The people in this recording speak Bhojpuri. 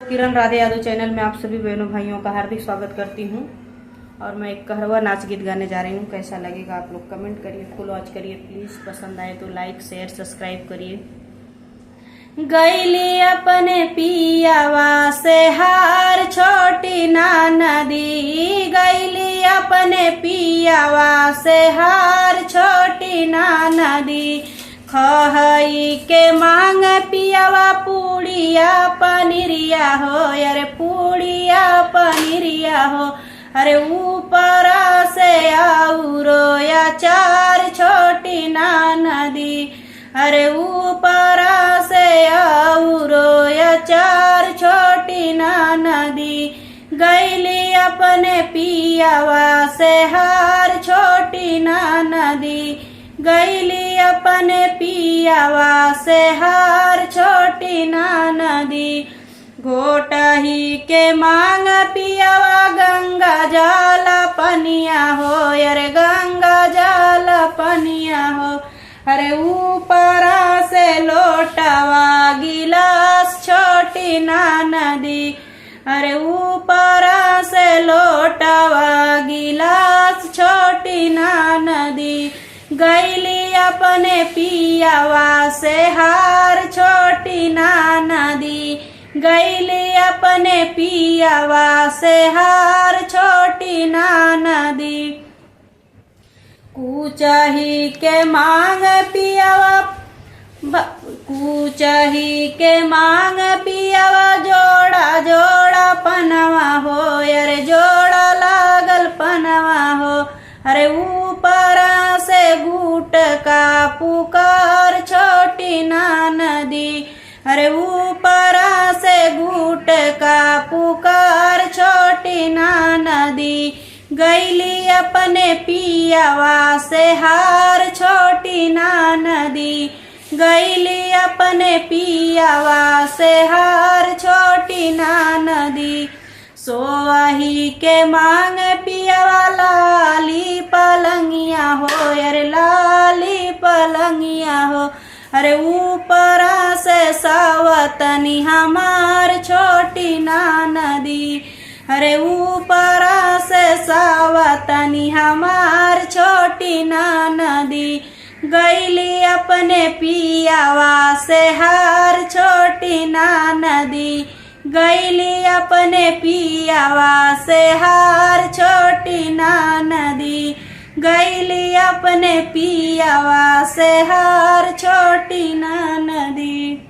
किरण राधे यादव चैनल में आप सभी बहनों भाइयों का हार्दिक स्वागत करती हूँ। और मैं एक कहरवा नाच गीत गाने जा रही हूँ। कैसा लगेगा आप लोग कमेंट करिए, फुल वॉच करिए प्लीज। पसंद आए तो लाइक शेयर सब्सक्राइब करिए। गईली अपने पियावा से हार छोटी ना नदी, गईली अपने पियावा से हार छोटी ना नदी। खहई के मांग पियावा पूड़िया पनीरिया हो, अरे पूड़िया पनीरिया हो। अरे ऊपर से आउरो या चार छोटी ना नदी, अरे ऊपर से आउरो या चार छोटी ना नदी। गईली अपने पियावा से हार छोटी ना नदी, गईली अपने पियावा से हार छोटी ना नदी। घोटही के मांग पियावा गंगा जल पनिया हो, अरे गंगा जल पनिया हो। अरे ऊपर से लोटवा गिलास छोटी ना नदी, अरे ऊपर से लोटवा गिलास छोटी ना नदी। गईली अपने पियावा से हार छोटी ना नदी, गईली अपने पियावा से हार छोटी ना नदी। कूचही के मांग पियावा, कूचही के मांग पियावा जोड़ा जोड़ा पनवा हो, अरे जोड़ा लागल पनवा हो। अरे ऊपर से गुट का पुकार छोटी ना नदी, अरे ऊपर से गुट का पुकार छोटी ना नदी। गईली अपने पियावा से हार छोटी ना नदी, गईली अपने पियावा से हार छोटी ना नदी। सोही के मांग पियावा लाली पलंगिया हो, अरे लाली पलंगिया हो। अरे ऊपर से सावतनी हमार छोटी ना नदी, अरे ऊपर से सावतनी हमार छोटी ना नदी। गईली अपने पियावा से हार छोटी ना नदी, गईली अपने पियावा से हार छोटी ना नदी, गईली अपने पियावा से हार छोटी ना नदी।